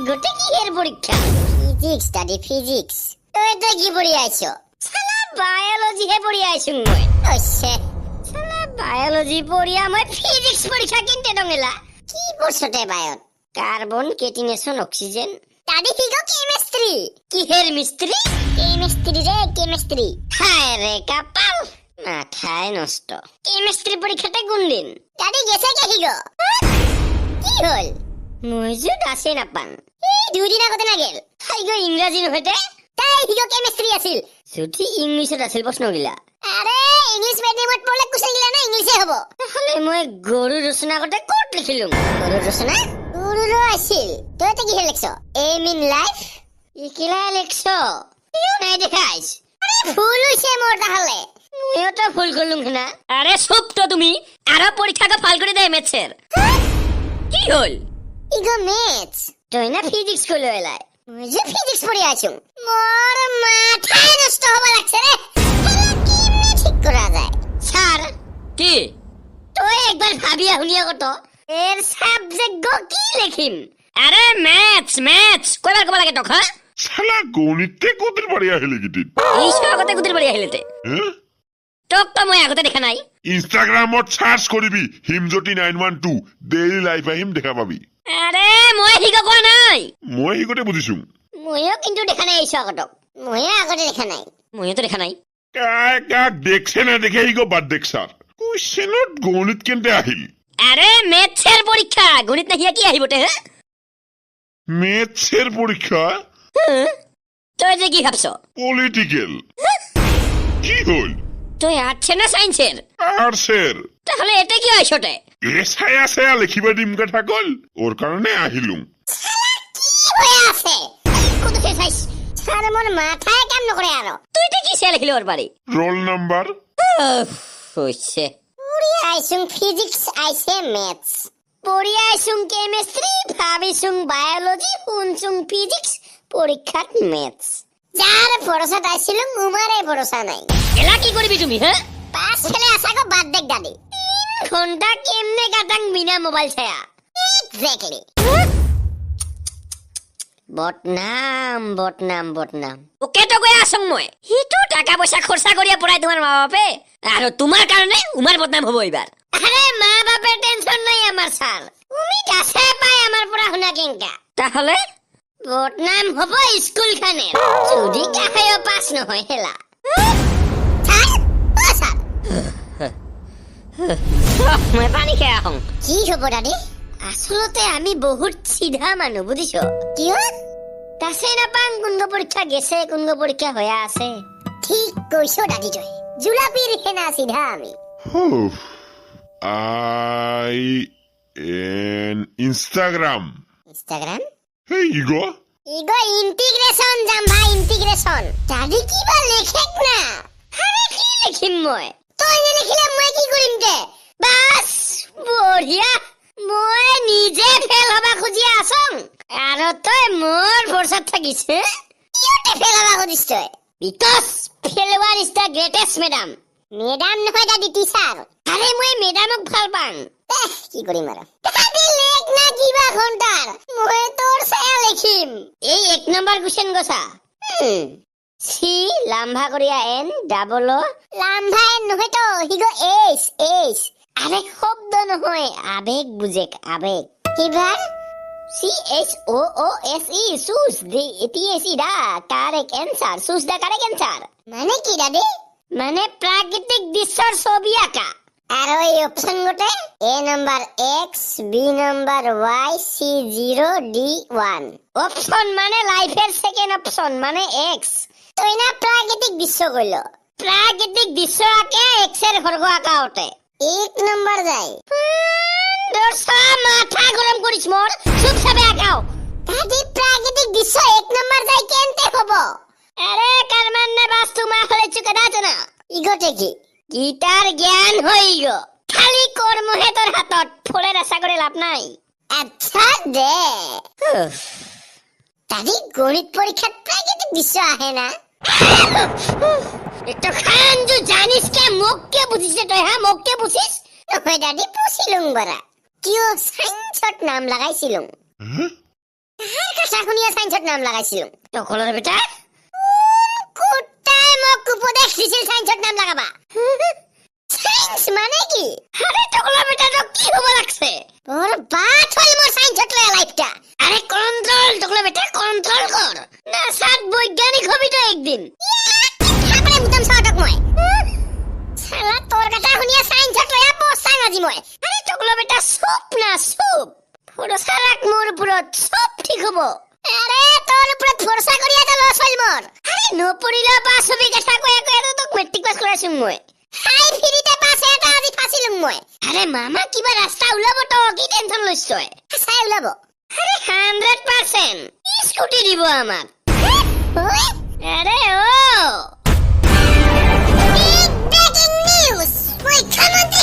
গোটে কি এর পরীক্ষা ফিজিক্স দাদি ফিজিক্স তুই কি পড়ি আইছো শালা বায়োলজি হে পড়ি আইছো মই ওছে শালা বায়োলজি পড়িয়া মই ফিজিক্স পরীক্ষা কিনতে দঙেলা কি পড়ছতে বায়ত কার্বন কেটিনেশন অক্সিজেন দাদি ফিগো কেমিস্ট্রি কি হের মিস্ত্রি কেমিস্ট্রি রে কেমিস্ট্রি হায় রে কপাল মাথায় নষ্ট কেমিস্ট্রি পরীক্ষাতে কোন দিন দাদি গেছে কে হিগো কি হল মজুদ আছে না পান এই দুদিন আগতে না গেল হাইগো ইংরেজি নহতে তাই হিগো কেমিস্ট্রি আছিল যদি ইংলিশত আছিল প্রশ্নগিলা আরে ইংলিশ মিডিয়ামত পড়লে কুশল গিলা না ইংলিশে হবো তাহলে মই গরু রচনা করতে কোট লিখিলুম গরু রচনা গরু আছিল তুই তো কি লিখছ এম ইন লাইফ ইকিলা লিখছ ইও নাই দেখাইছ আরে ভুল হইছে মোর তাহলে মইও তো ভুল করলুম না আরে চুপ তো তুমি আর পরীক্ষাকে ফাল করে দেয় ম্যাথসের কি হল ইগো ম্যাথস তুই না ফিজিক্স কইলো এলাই মই যে ফিজিক্স পড়ি আছুম মোর মাথায় নষ্ট হবা লাগছে রে এলা কেমনে ঠিক করা যায় স্যার কি তুই একবার ভাবিয়া শুনিয়া কত এর সাবজেক্ট গো কি লিখিম আরে ম্যাথস কইবার কবা লাগে তখন শালা গণিতে কোদের বাড়ি আহিলে গিটি এই আগতে কুতির বাড়ি আহিলেতে তোক তো মই আগতে দেখা নাই ইনস্টাগ্রামত সার্চ কৰিবি হিমজ্যোতি 912 ডেইলি লাইফ আহিম দেখা পাবি আৰে মই হিগা কোৱা নাই মই হিগতে বুজিছো মইও কিন্তু দেখা নাই এইসব আগতক মইও আগতে দেখা নাই মইও তো দেখা নাই কাক দেখছে না দেখে হিগো বাদ দেখ স্যার কুইশনত গণিত কেনতে আহিল আরে ম্যাথসের পরীক্ষা গণিত না হিয়া কি আহিবতে ম্যাথসের পরীক্ষা তুই যে কি ভাবছ পলিটিক্যাল কি হল তুই আর্টসের না সায়েন্সের আর্টসের তাহলে এটা কি আইছতে এসায়া সায়া লিখিবা দিম কথা কল ওর কারণে আহিলুম কি হয়ে আছে কত শেষ স্যার মোর মাথায় কাম নকরে আর তুই তো কি সে লিখলি ওর বাড়ি রোল নাম্বার হইছে পড়ি আইছুং ফিজিক্স আইছে ম্যাথস পড়ি আইছুং কেমিস্ট্রি ভাবিছুং বায়োলজি শুনছুং ফিজিক্স পরীক্ষাত ম্যাথস যার ভরসা আইছিলুং উমারে ভরসা নাই এলা কি করবি তুমি হ্যাঁ পাস ফেলে আসাগো বাদ দেখ দাদি 3 ঘন্টা কেমনে কাটাং বিনা মোবাইল ছায়া এক্স্যাক্টলি বটনাম ওকে তো কই আসং মই হিটো টাকা পয়সা খরচা করিয়া পড়াই তোমার মা বাপে আর তোমার কারণে উমার বদনাম হবো এবার আরে মা বাপের টেনশন নাই আমার স্যার তুমি কাছে পাই আমার পড়াশোনা কেঙ্কা তাহলে বটনাম হব স্কুল খানে যদি কাহায়ও পাস নহয় হেলা মই পানি খেয়ে আহং কি হব দাদি আসলতে আমি বহুত সিধা মানুহ বুঝিছ কিয় কাছে নাপাং কোনগো পরীক্ষা গেছে কোনগো পরীক্ষা হয়ে আছে ঠিক কইছ দাদি তই জুলাপির হেনা সিধা আমি আই এন ইনস্টাগ্রাম হেই ইগো ইন্টিগ্রেশন জাম্ভা ইন্টিগ্রেশন দাদি কিবা লেখেক না আরে কি লিখিম মই তই নেলিখিলে মই কি কৰিম তে বাস বঢ়িয়া মই নিজে ফেল হবা খুজিয়া আসং আর তই মোর ভরসা থাকিছে কিয়তে ফেল হবা খুজিছ তই because failure is the greatest madam নহয় দাদি টিচার আরে মই ম্যাডামক ভাল পাং কি কৰিম আৰু দাদি লেখ না কিবা ঘন্টাৰ মই তোৰ ছায়া লিখিম এই 1 নম্বৰ কোশ্চেন গছা সি লাম্ভা করিয়া এন ডাবল লাম্ভা এন নহয় তো হিগো এইচ আরে শব্দ নহয় আবেগ বুজেক আবেগ কিবার CHOOSE সুস দি এটিএসি the correct answer choose the correct answer মানে কি দাদি মানে প্রাকৃতিক দৃশ্যর ছবি আঁকা আর ওই অপশন গটে A number X B number Y C 0 D 1 option মানে লাইফের সেকেন্ড অপশন মানে এক্স তুই না প্রাকৃতিক দৃশ্য কইল প্রাকৃতিক দৃশ্য আঁকে এক্স এর বর্গ আঁকা ওঠে 1 নাম্বার যায় দর্শা মাথা গরম করিস মোর চুপচাপে আঁকাও দাদি প্রাকৃতিক দৃশ্য 1 নাম্বার যায় কেনতে হবো আরে কারমান না বাস্তু মা হলে চুকাদা জানা ইগোতে কি গীতার জ্ঞান হইল খালি কর্ম হে তোর হাতত ফলের আশা করে লাভ নাই আচ্ছা দে দাদি গণিত পরীক্ষাত প্রাকৃতিক দৃশ্য আহে না একটু খান যে জানিস কে মুখ কে বুঝিস তুই হ্যাঁ মুখ কে বুঝিস নহয় দাদি পুছিলুং বৰা কিয় সাইন্সত নাম লাগাইছিলুং কথা শুনিয়া সায়েন্সত নাম লাগাইছিলো টকলৰ বেটা কুত্তাই মোক উপদেশ দিছিল সায়েন্সত নাম লাগাবা সায়েন্স মানে কি আরে টকলৰ বেটা তো কি হ'ব লাগছে তোৰ বাত হল মোৰ সায়েন্সত লয়া লাইফটা আৰে কন্ট্ৰোল টকলৰ বেটা কন্ট্রোল কর না সাত বৈজ্ঞানিক হবি তো একদিন থাপলে মুতম সাটক মই শালা তোর কথা শুনিয়া সায়েন্সত লয়া বসাং আজি মই আরে টকলৰ বেটা চুপ না চুপ ভরসা রাখ মোর উপরত সব ঠিক হব আরে তোর উপরে ভরসা করিয়া তো লস হল মোর আরে নপৰিলে পাছ হবি কথা কয়া কয়া তো তোক মেট্ৰিক পাছ কৰাইছো মই হাই ফিরিতে পাছে এটা আজি ফাছিলুম মই আরে মামা কিবা রাস্তা ওলাব তো কি টেনশন লৈছ চাই ওলাব আরে 100% স্কুটি দিব আমাক আরে ও বিগ ব্রেকিং নিউজ মুখ্যমন্ত্রী